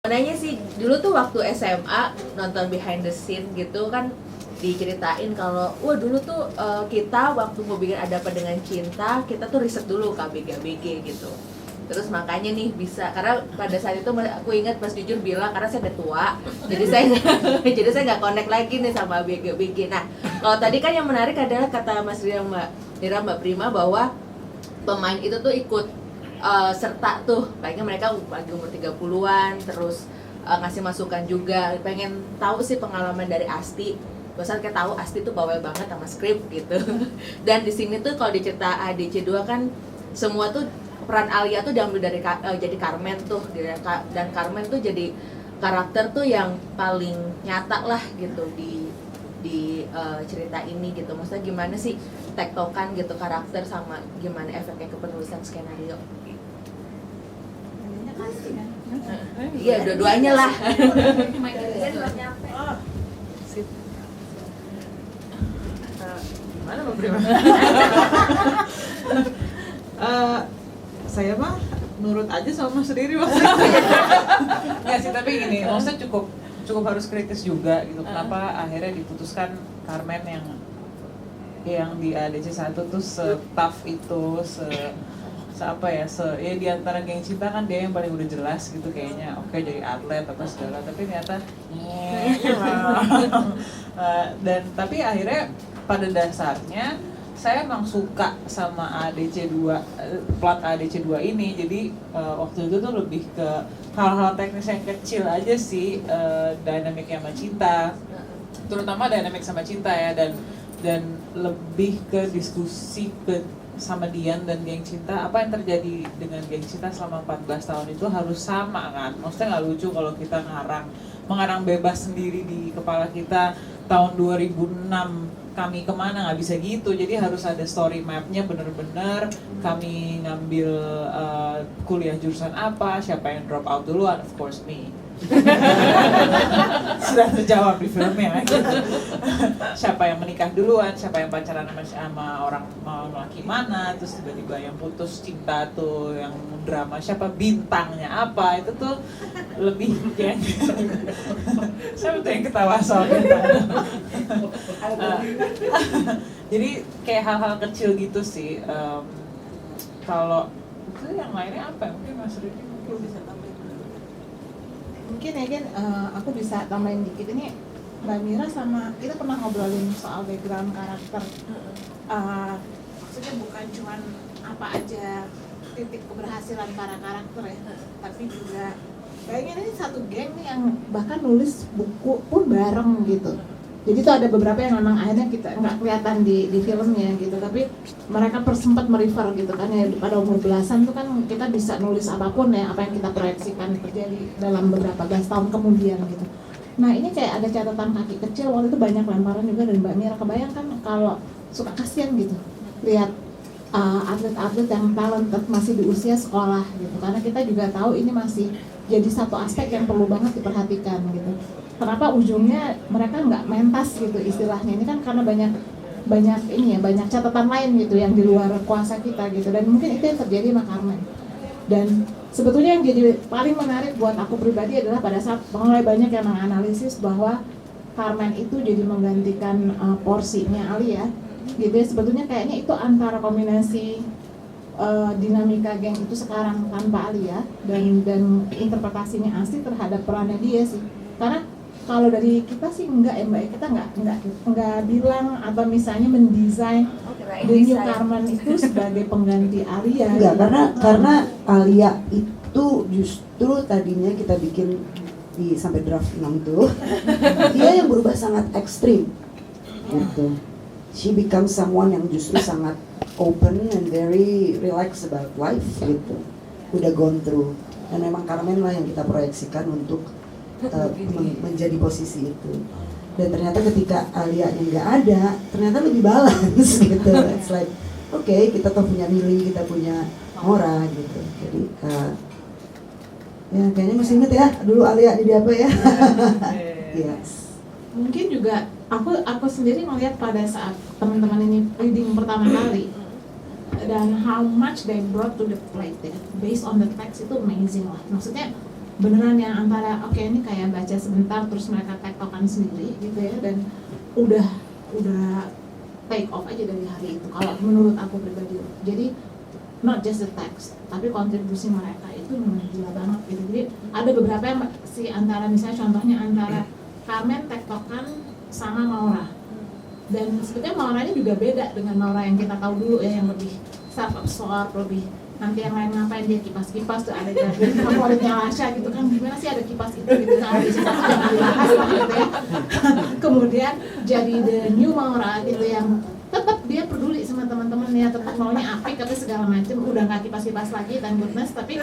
Nanya sih, dulu tuh waktu SMA nonton behind the scene gitu kan diceritain kalau wah dulu tuh kita waktu mau bikin Ada Apa Dengan Cinta kita tuh riset dulu KBG gitu. Terus makanya nih bisa, karena pada saat itu aku ingat Mas Jujur bilang karena saya udah tua, jadi saya jadi saya nggak connect lagi nih sama BG. Nah, kalau tadi kan yang menarik adalah kata Mas Ria Mbak Prima bahwa pemain itu tuh ikut serta tuh, kayaknya mereka lagi umur 30-an, terus ngasih masukan juga. Pengen tahu sih pengalaman dari Asti. Bosan kayak tahu Asti tuh bawel banget sama skrip gitu. Dan di sini tuh kalau di cerita ADC 2 kan semua tuh peran Alia tuh diambil dari jadi Carmen tuh, dan Carmen tuh jadi karakter tuh yang paling nyata lah gitu di cerita ini gitu. Maksudnya gimana sih tektokan gitu karakter sama gimana efeknya ke penulisan skenario. Kasih kan? Iya, dua-duanya lah. Gimana Mbak Prima? Saya mah nurut aja sama sendiri maksudnya. Nggak sih, tapi gini, maksudnya cukup harus kritis juga gitu. Kenapa akhirnya diputuskan Carmen yang di ADC 1 tuh se-tough itu, ya di antara geng cinta kan dia yang paling udah jelas gitu kayaknya, oke jadi atlet apa segala, tapi ternyata tapi akhirnya pada dasarnya saya emang suka sama ADC 2, plot ADC 2 ini. Jadi waktu itu tuh lebih ke hal-hal teknis yang kecil aja sih, dynamic sama cinta, terutama dynamic sama cinta ya, dan lebih ke diskusi sama Dian dan geng cinta, apa yang terjadi dengan geng cinta selama 14 tahun itu harus sama kan. Maksudnya nggak lucu kalau kita mengarang bebas sendiri di kepala kita tahun 2006 kami kemana, nggak bisa gitu. Jadi harus ada story mapnya bener-bener, kami ngambil kuliah jurusan apa, siapa yang drop out duluan, of course me. Sudah terjawab di filmnya gitu. Siapa yang menikah duluan, siapa yang pacaran sama orang laki mana, terus tiba-tiba yang putus cinta tuh, yang drama siapa, bintangnya apa, itu tuh lebih kayak saya betul yang ketawa soal bintang. Jadi kayak hal-hal kecil gitu sih. Kalau itu yang lainnya apa? Mungkin Mas Rudi bisa tambahin. Mungkin ya kan, aku bisa tambahin dikit. Ini Mbak Mira sama kita pernah ngobrolin soal background karakter. Maksudnya bukan cuman apa aja titik keberhasilan para karakter ya, tapi juga kayaknya ini satu geng nih yang bahkan nulis buku pun bareng gitu. Jadi tuh ada beberapa yang memang akhirnya kita nggak kelihatan di filmnya gitu, tapi mereka sempat merefer gitu kan ya, pada umur belasan tuh kan kita bisa nulis apapun ya, apa yang kita proyeksikan terjadi dalam beberapa belas tahun kemudian gitu. Nah ini kayak ada catatan kaki kecil, waktu itu banyak lemparan juga dari Mbak Mira. Kebayangkan kalau suka kasihan gitu lihat atlet-atlet yang talented masih di usia sekolah gitu, karena kita juga tahu ini masih jadi satu aspek yang perlu banget diperhatikan gitu. Kenapa ujungnya mereka nggak mentas gitu istilahnya, ini kan karena banyak catatan lain gitu yang di luar kuasa kita gitu, dan mungkin itu yang terjadi sama Carmen. Dan sebetulnya yang jadi paling menarik buat aku pribadi adalah pada saat mulai banyak yang menganalisis bahwa Carmen itu jadi menggantikan porsinya Alia gitu ya. Sebetulnya kayaknya itu antara kombinasi dinamika geng itu sekarang tanpa Alia dan interpretasinya Asti terhadap perannya dia sih. Karena kalau dari kita sih enggak ya Mbak, kita enggak bilang atau misalnya mendesain The New Carmen itu sebagai pengganti Alia. Enggak, karena Alia itu justru tadinya kita bikin di sampai draft 6 tuh dia yang berubah sangat ekstrim gitu. She becomes someone yang justru sangat open and very relaxed about life gitu. Udah gone through, dan memang Carmen lah yang kita proyeksikan untuk menjadi posisi itu. Dan ternyata ketika Alia yang nggak ada, ternyata lebih balance gitu. It's like, okay, kita tuh punya Mili, kita punya Mora gitu. Jadi ya kayaknya masih inget ya dulu Alia jadi apa ya. Yes. Mungkin juga aku sendiri melihat pada saat teman-teman ini reading pertama kali, dan how much they brought to the plate ya, based on the text itu amazing lah. Maksudnya beneran yang antara oke ini kayak baca sebentar terus mereka tektokan sendiri gitu ya, dan udah take off aja dari hari itu kalau menurut aku pribadi. Jadi not just the text, tapi kontribusi mereka itu memang gila banget gitu. Jadi ada beberapa yang si antara misalnya contohnya antara Carmen tektokan sama Maura, dan sebetulnya Mauranya juga beda dengan Maura yang kita tahu dulu ya, yang lebih self absorb, lebih nanti yang lain ngapain dia kipas-kipas tuh ada jadi favoritnya Lasha gitu kan, gimana sih ada kipas itu gitu kan, di situ jangan dibahas lah gitu ya. Kemudian jadi the new Maura gitu yang tetap dia peduli sama teman-temannya, tetap maunya apik tapi segala macam, udah nggak kipas-kipas lagi, thank goodness. Tapi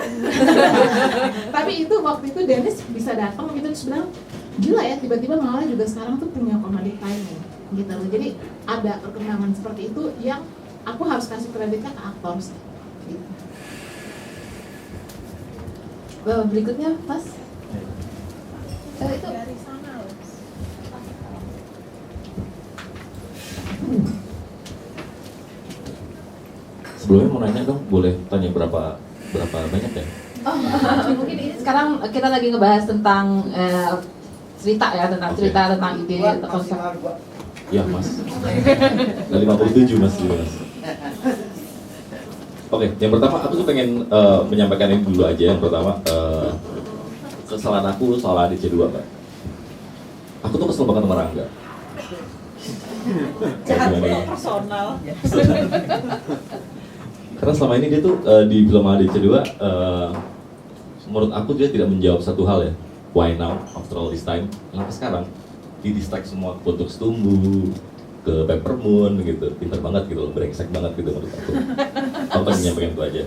itu waktu itu Dennis bisa datang gitu terus bilang gila ya, tiba-tiba Maura juga sekarang tuh punya comedy timing gitu loh. Jadi ada perkembangan seperti itu yang aku harus kasih kreditnya ke aktor sih gitu. Berikutnya Mas. Itu Dari sana loh. Sebelumnya mau nanya dong, boleh tanya berapa banyak ya? mungkin ini sekarang kita lagi ngebahas tentang cerita ya, tentang Oke. cerita, tentang ide, konsep. Iya mas. Dari 57 mas. Oke, yang pertama aku tuh pengen menyampaikan ini dulu aja. Yang pertama kesalahan aku soal ADC 2 Mbak. Aku tuh kesel banget sama Rangga. Personal. Karena selama ini dia tuh di film ADC 2 menurut aku dia tidak menjawab satu hal ya. Why now after all this time? Kenapa sekarang? Di distract semua ke Bentuk Setumbu, ke Peppermoon gitu. Pinter banget gitu loh, brengsek banget gitu menurut aku. Aku pengen nyampaikan itu aja.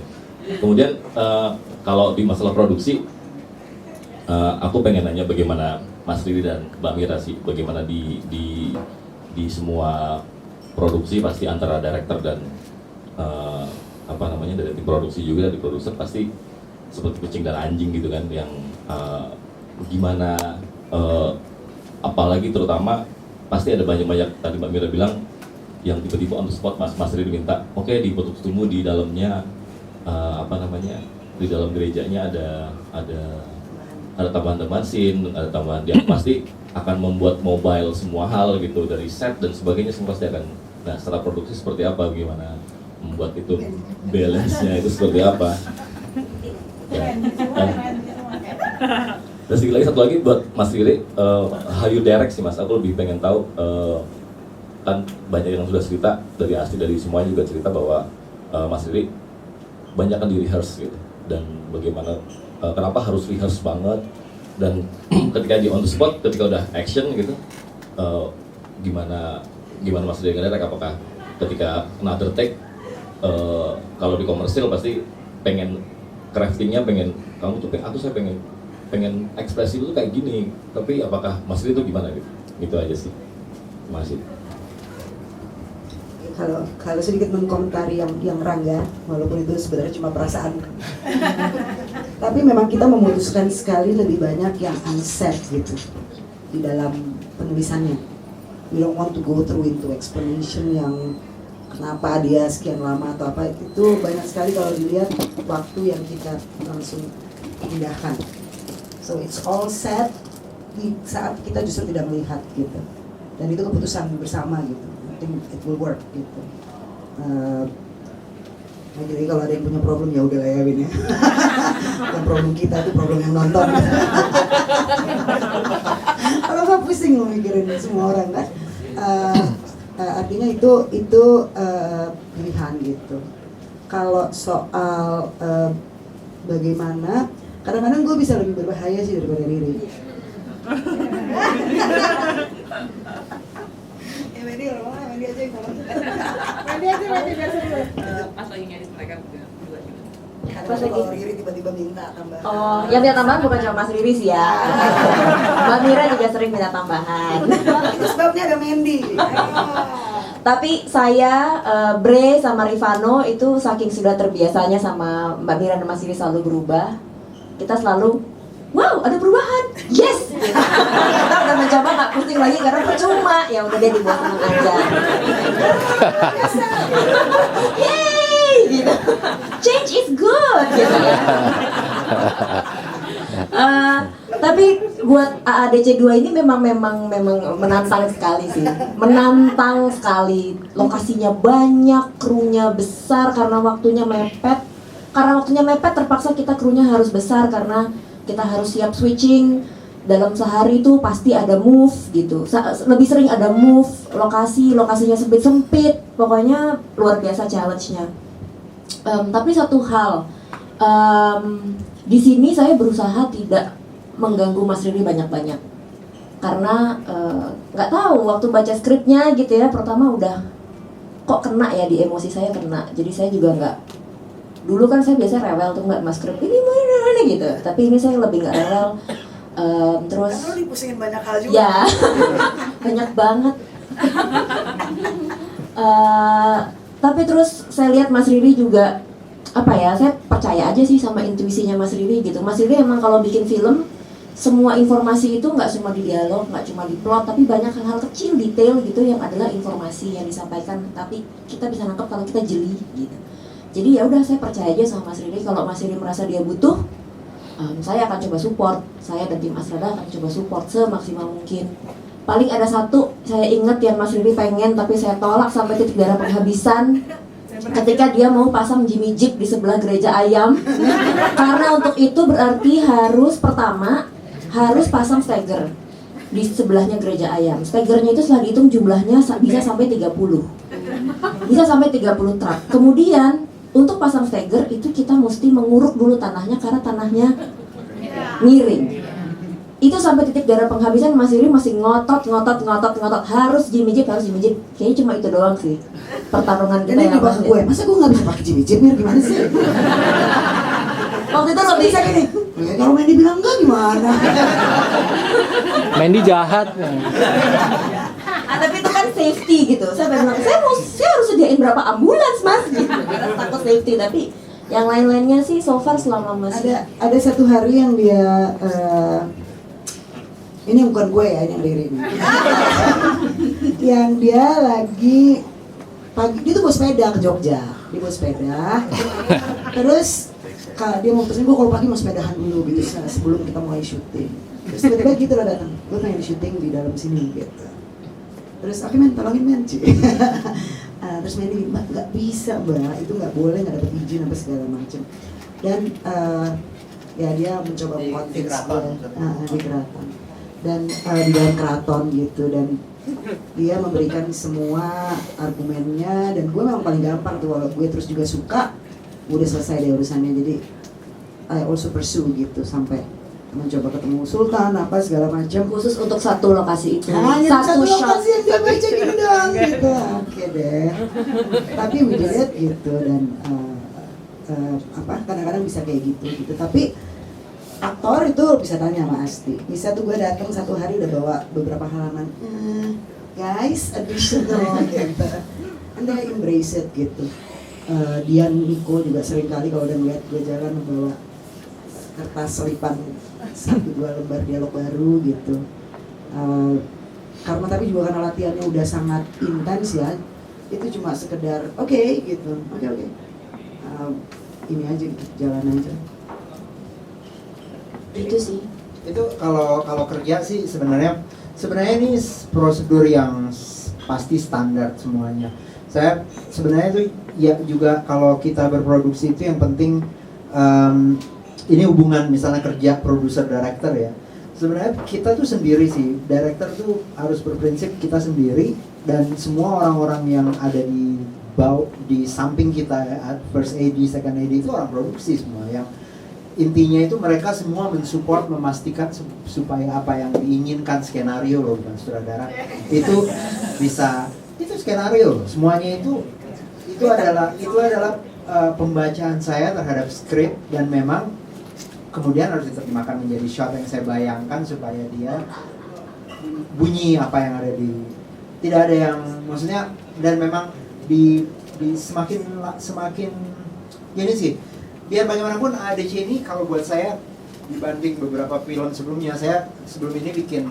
Kemudian kalau di masalah produksi, aku pengen nanya bagaimana Mas Riri dan Mbak Mira sih, bagaimana di semua produksi pasti antara director dan dari tim produksi juga, dari produser pasti seperti kucing dan anjing gitu kan, yang gimana apalagi terutama pasti ada banyak tadi Mbak Mira bilang yang tiba-tiba on the spot Mas Riri minta oke, di Bentuk Setumbu di dalamnya di dalam gerejanya ada tambahan scene, ada tambahan dia pasti akan membuat mobile semua hal gitu, dari set dan sebagainya semua pasti akan. Nah setelah produksi seperti apa, gimana membuat itu balance-nya itu seperti apa ya. Dan sedikit lagi, satu lagi buat Mas Riri, how you direct sih Mas, aku lebih pengen tahu. Kan banyak yang sudah cerita dari Asti, dari semuanya juga cerita bahwa Mas Riri banyak kan di rehearse gitu, dan bagaimana kenapa harus rehearse banget, dan ketika di on the spot, ketika udah action gitu, gimana Mas Riri ngedirect, apakah ketika another take, kalau di komersil pasti pengen craftingnya, saya pengen ekspresi itu kayak gini, tapi apakah Mas Riri itu gimana gitu? Gitu aja sih. Terima kasih. Kalau sedikit mengkomentari yang Rangga, walaupun itu sebenarnya cuma perasaan, tapi memang kita memutuskan sekali lebih banyak yang unsaid gitu di dalam penulisannya. We don't want to go through into explanation yang kenapa dia sekian lama atau apa, itu banyak sekali kalau dilihat waktu yang kita langsung pindahkan. So it's all said di saat kita justru tidak melihat gitu, dan itu keputusan bersama gitu. I think it will work gitu. Nah, jadi kalau ada yang punya problem ya udah lah ya Win ya. Bukan problem kita, itu problem yang nonton. Kalau nggak pusing lo mikirin semua orang kan. Artinya itu pilihan gitu. Kalau soal bagaimana, kadang-kadang gue bisa lebih berbahaya sih daripada Riri. Medi aja yang ngomong. Medi biar seru. Pas lagi ngedit mereka berdua juga. Pas lagi kalau Riri tiba-tiba minta tambahan. Oh, yang minta tambahan bukan cuma Mas Riri sih ya. Mbak Mira juga sering minta tambahan. Itu sebabnya ada Mendy. Tapi saya, Bre sama Rifano itu saking sudah terbiasanya sama Mbak Mira dan Mas Riri selalu berubah. Kita selalu, wow ada perubahan, yes! Kita udah mencoba nggak pusing lagi karena percuma, ya udah deh dibuat seneng aja. Yeay! Gitu. Change is good! Gitu ya. Tapi buat AADC 2 ini memang menantang sekali sih. Menantang sekali. Lokasinya banyak, krunya besar karena waktunya mepet. Karena waktunya mepet terpaksa kita krunya harus besar karena kita harus siap switching. Dalam sehari itu pasti ada move gitu. Lebih sering ada move, lokasinya sempit. Pokoknya luar biasa challenge-nya. Tapi satu hal, di sini saya berusaha tidak mengganggu Mas Riri banyak-banyak karena nggak tahu waktu baca skripnya gitu ya, pertama udah kok kena ya di emosi saya kena, jadi saya juga nggak, dulu kan saya biasa rewel tuh nggak Mas skrip ini mana gitu, tapi ini saya lebih nggak rewel. Terus kan lo dipusingin banyak hal juga ya banyak banget. Tapi terus saya lihat Mas Riri juga apa ya, saya percaya aja sih sama intuisinya Mas Riri gitu. Mas Riri emang kalau bikin film semua informasi itu nggak cuma di dialog, nggak cuma di plot, tapi banyak hal-hal kecil detail gitu yang adalah informasi yang disampaikan, tapi kita bisa nangkep kalau kita jeli gitu. Jadi ya udah, saya percaya aja sama Mas Riri. Kalau Mas Riri merasa dia butuh, saya akan coba support. Saya dan tim Asrada akan coba support semaksimal mungkin. Paling ada satu saya ingat yang Mas Riri pengen tapi saya tolak sampai titik darah penghabisan, ketika dia mau pasang Jimmy Jeep di sebelah gereja ayam. Karena untuk itu berarti pertama harus pasang stagger di sebelahnya gereja ayam. Staggernya itu setelah dihitung jumlahnya bisa sampai 30. Bisa sampai 30 truk. Kemudian untuk pasang stagger itu kita mesti menguruk dulu tanahnya karena tanahnya miring. Itu sampai titik darah penghabisan, Mas Riri masih ngotot, harus Jimmy Jeep. Kayaknya cuma itu doang sih pertarungan kita. Ini ngebahas gue, masa gue gak bisa pakai Jimmy Jeep, Mir, gimana sih? Waktu itu lebih Bisa gini, ya, kalau Mandy bilang enggak gimana? Mandy jahat. tapi itu kan safety gitu. Saya bilang, saya harus sediain berapa ambulans Mas gitu. Karena takut safety, tapi yang lain-lainnya sih so far selama masih Ada satu hari yang dia ini bukan gue ya, ini yang Riri ini. Yang dia lagi pagi, dia tuh bawa sepeda ke Jogja. Dia bawa sepeda. Terus dia mau pesen, gue kalau pagi mau sepedahan dulu gitu sebelum kita mulai syuting. Terus tiba-tiba gitu lah datang, gue pengen syuting di dalam sini gitu. Terus oke men, tolongin men Ci. Terus Mandy bilang, Mbak nggak bisa Mbak, itu nggak boleh, nggak dapet izin apa segala macam. Dan ya dia mencoba konflik di keraton. Dan di dalam keraton gitu, dan dia memberikan semua argumennya, dan gue memang paling gampang tuh kalau gue terus juga suka, udah selesai deh urusannya. Jadi I also pursue gitu sampai mencoba ketemu Sultan apa segala macam, khusus untuk satu lokasi itu. hanya satu shot. lokasi yang dia baca gini doang gitu. Oke deh, tapi we did it gitu. Dan kadang-kadang bisa kayak gitu. Tapi aktor itu bisa tanya sama Asti. Bisa tuh gue datang satu hari udah bawa beberapa halaman. Guys, additional gitu. And I embrace it gitu. Dian Niko juga sering kali kalau udah ngeliat gue jalan membawa kertas selipan 1-2 lembar dialog baru gitu. Karena tapi juga karena latihannya udah sangat intens ya. Itu cuma sekedar oke gitu. Oke. Ini aja gitu, jalan aja. Itu sih. itu kalau kerja sih sebenarnya ini prosedur yang pasti standar semuanya. Saya sebenarnya itu ya juga kalau kita berproduksi itu yang penting ini hubungan misalnya kerja produser director ya. Sebenarnya kita tuh sendiri sih, director tuh harus berprinsip kita sendiri, dan semua orang-orang yang ada di samping kita, first AD, second AD itu orang produksi semua, yang intinya itu mereka semua mensupport, memastikan supaya apa yang diinginkan skenario loh, bukan sutradara, itu bisa, itu skenario loh. Semuanya itu adalah pembacaan saya terhadap skrip, dan memang kemudian harus diterjemahkan menjadi shot yang saya bayangkan supaya dia bunyi apa yang ada tidak ada yang maksudnya, dan memang di semakin gini sih, biar bagaimanapun ADC ini kalau buat saya dibanding beberapa film sebelumnya, saya sebelum ini bikin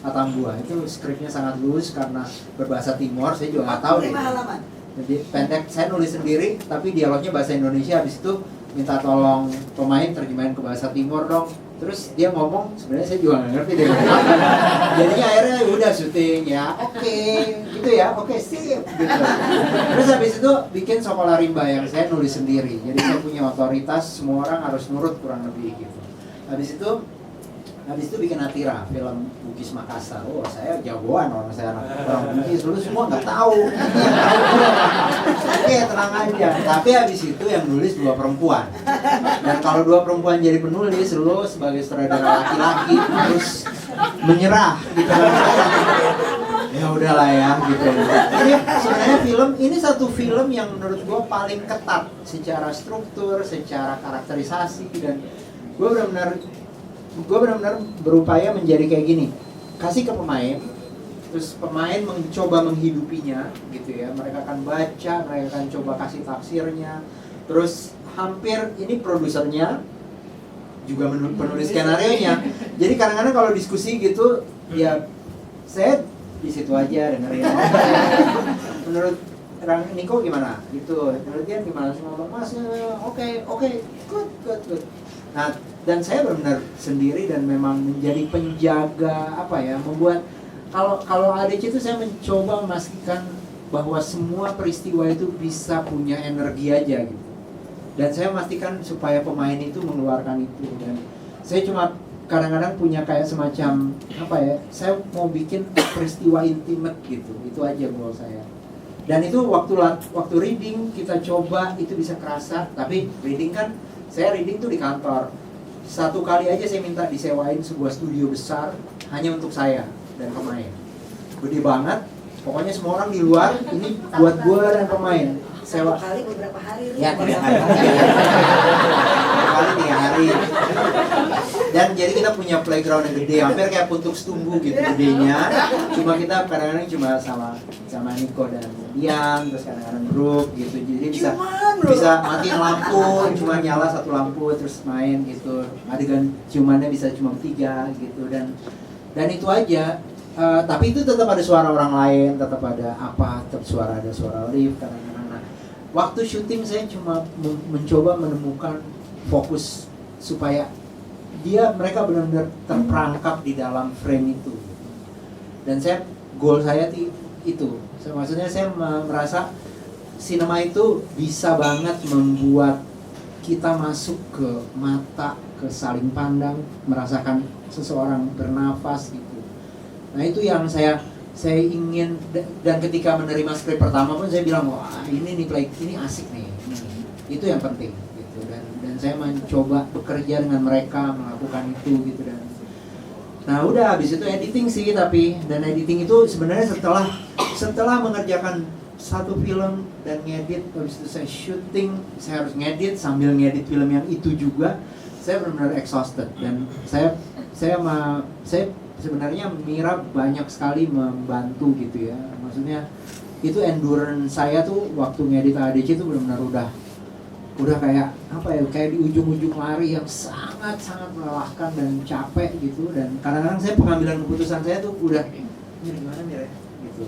Atambua itu skripnya sangat lurus karena berbahasa Timor, saya juga nggak tahu deh. Jadi pendek, saya nulis sendiri tapi dialognya bahasa Indonesia, habis itu minta tolong pemain terjemahin ke bahasa Timor dong, Terus dia ngomong, sebenarnya saya juga nggak ngerti deh. Jadinya akhirnya udah syuting ya, oke, gitu ya, oke sip, gitu. Terus habis itu bikin Sokola Rimba yang saya nulis sendiri. Jadi saya punya otoritas, semua orang harus nurut kurang lebih gitu. Habis itu bikin Atira, film Bugis Makassar. Oh, saya jagoan saya orang Bugis, dulu semua nggak tahu. Oke, tenang aja. Tapi habis itu yang nulis 2 perempuan. Dan kalau 2 perempuan jadi penulis, lu sebagai sutradara laki-laki harus menyerah gitu. Ya udahlah ya gitu. Ini sebenarnya ini satu film yang menurut gua paling ketat secara struktur, secara karakterisasi, dan gue benar-benar berupaya menjadi kayak gini, kasih ke pemain, terus pemain mencoba menghidupinya gitu ya, mereka akan baca, mereka akan coba kasih tafsirnya, terus hampir ini produsernya juga penulis skenario-nya. Jadi kadang-kadang kalau diskusi gitu ya saya di situ aja dengerin. Menurut Niko gimana gitu, menurut dia gimana, sih ngomong mas oke good. Nah, dan saya benar-benar sendiri dan memang menjadi penjaga membuat kalau ADC itu saya mencoba memastikan bahwa semua peristiwa itu bisa punya energi aja gitu. Dan saya memastikan supaya pemain itu mengeluarkan itu, dan saya cuma kadang-kadang punya kayak semacam saya mau bikin peristiwa intimate gitu. Itu aja goal saya. Dan itu waktu reading kita coba itu bisa kerasa, tapi saya reading tuh di kantor. Satu kali aja saya minta disewain sebuah studio besar hanya untuk saya dan pemain. Gede banget, pokoknya semua orang di luar, ini buat gua dan pemain. Sewa kali beberapa hari. Ya, 3 hari. 3 hari. Dan jadi kita punya playground yang gede, hampir kayak Puntuk Setumbu gitu gedenya. Cuma kita kadang-kadang cuma sama Niko dan Dian, terus kadang-kadang grup gitu. Jadi bisa matiin lampu, cuma nyala 1 lampu terus main gitu. Adegan ciumannya bisa cuma 3 gitu, dan itu aja. Tapi itu tetap ada suara orang lain, tetap ada tetap ada suara lift kadang-kadang. Nah, waktu syuting saya cuma mencoba menemukan fokus supaya mereka benar-benar terperangkap di dalam frame itu. Dan goal saya itu. Maksudnya saya merasa sinema itu bisa banget membuat kita masuk ke mata, ke saling pandang, merasakan seseorang bernafas gitu. Nah, itu yang saya ingin, dan ketika menerima skrip pertama pun saya bilang, wah ini asik nih. Itu yang penting gitu. Dan saya mencoba bekerja dengan mereka melakukan itu gitu. Dan nah udah habis itu editing sih, dan editing itu sebenarnya setelah mengerjakan satu film dan ngedit, habis itu saya syuting, saya harus ngedit sambil ngedit film yang itu juga, saya benar-benar exhausted. Dan saya sebenarnya Mira banyak sekali membantu gitu ya, maksudnya itu endurance saya tuh waktu ngedit ADC itu benar-benar udah kayak kayak di ujung-ujung lari yang sangat-sangat melelahkan dan capek gitu. Dan kadang-kadang saya pengambilan keputusan saya tuh udah gimana Mira gitu.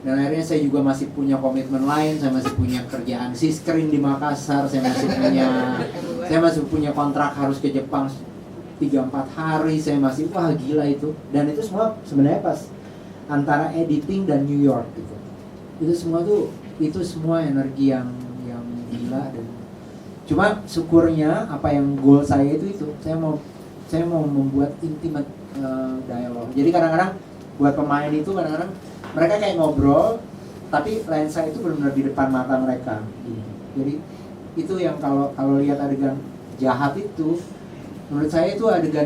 Dan akhirnya saya juga masih punya komitmen lain, saya masih punya kerjaan screen di Makassar, saya masih punya kontrak harus ke Jepang 3-4 hari, saya masih gila itu. Dan itu semua sebenarnya pas antara editing dan New York gitu. Itu semua energi yang gila. Dan cuma syukurnya yang goal saya itu saya mau membuat intimate dialog. Jadi kadang-kadang buat pemain itu kadang-kadang mereka kayak ngobrol, tapi lensa itu benar-benar di depan mata mereka. Jadi itu yang kalau lihat adegan jahat itu, menurut saya itu adegan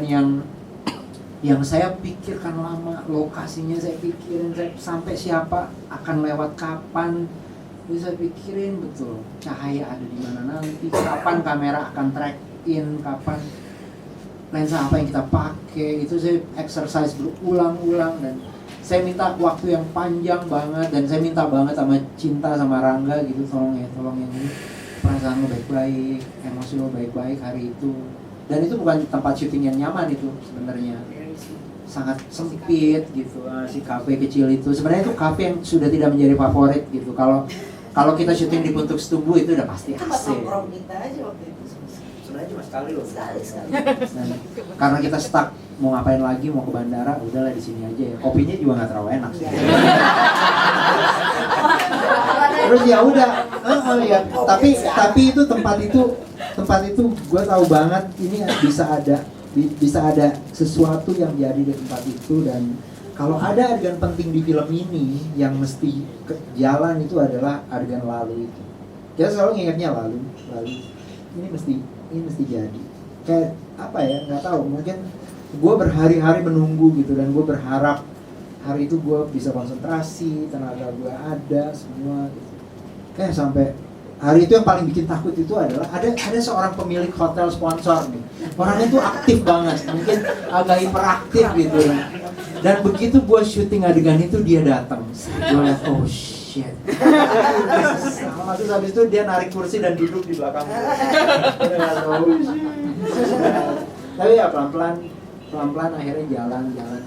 yang saya pikirkan lama, lokasinya saya pikirin, sampai siapa akan lewat kapan, itu saya pikirin betul, cahaya ada di mana nanti, kapan kamera akan track in, kapan lensa apa yang kita pakai, itu saya exercise berulang-ulang. Dan saya minta waktu yang panjang banget, dan saya minta banget sama Cinta sama Rangga gitu, tolong yang ini perasaan lo baik-baik, emosi lo baik-baik hari itu. Dan itu bukan tempat syuting yang nyaman itu sebenarnya, sangat sempit gitu. Si kafe kecil itu sebenarnya itu kafe yang sudah tidak menjadi favorit gitu. Kalau kita syuting di Puntuk Setumbu itu udah pasti AC. Nongkrong kita aja waktu itu. sebenarnya cuma sekali loh. Sekali. Dan karena kita stuck mau ngapain lagi, mau ke bandara, udahlah di sini aja ya. Kopinya juga nggak terlalu enak sih. Terus ya udah, ya. Tapi itu tempat itu gue tahu banget ini bisa ada sesuatu yang jadi di tempat itu. Dan kalau ada adegan penting di film ini yang mesti jalan itu adalah adegan lalu itu. Kita selalu ngingetnya lalu ini mesti jadi. Kayak apa ya, nggak tahu, mungkin gue berhari-hari menunggu gitu, dan gue berharap hari itu gue bisa konsentrasi, tenaga gue ada semua gitu. Kayak sampai hari itu yang paling bikin takut itu adalah ada seorang pemilik hotel sponsor nih. Orangnya tuh aktif banget, mungkin agak hiperaktif gitu. Dan begitu gue syuting adegan itu dia datang. Gue lihat, oh shit. Terus habis itu dia narik kursi dan duduk di belakang gue. Tapi ya pelan-pelan akhirnya jalan gitu.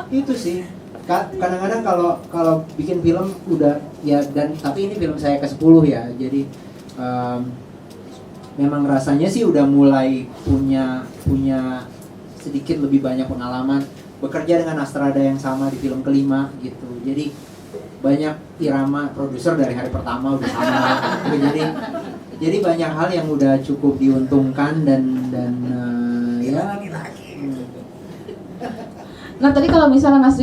Itu sih. Kadang-kadang kalau bikin film udah ya, dan tapi ini film saya ke-10 ya. Jadi memang rasanya sih udah mulai punya sedikit lebih banyak pengalaman bekerja dengan Astrada yang sama di film kelima gitu. Jadi banyak irama produser dari hari pertama udah sama gitu. Jadi banyak hal yang udah cukup diuntungkan dan ya. Nah tadi kalau misalnya Mas Riri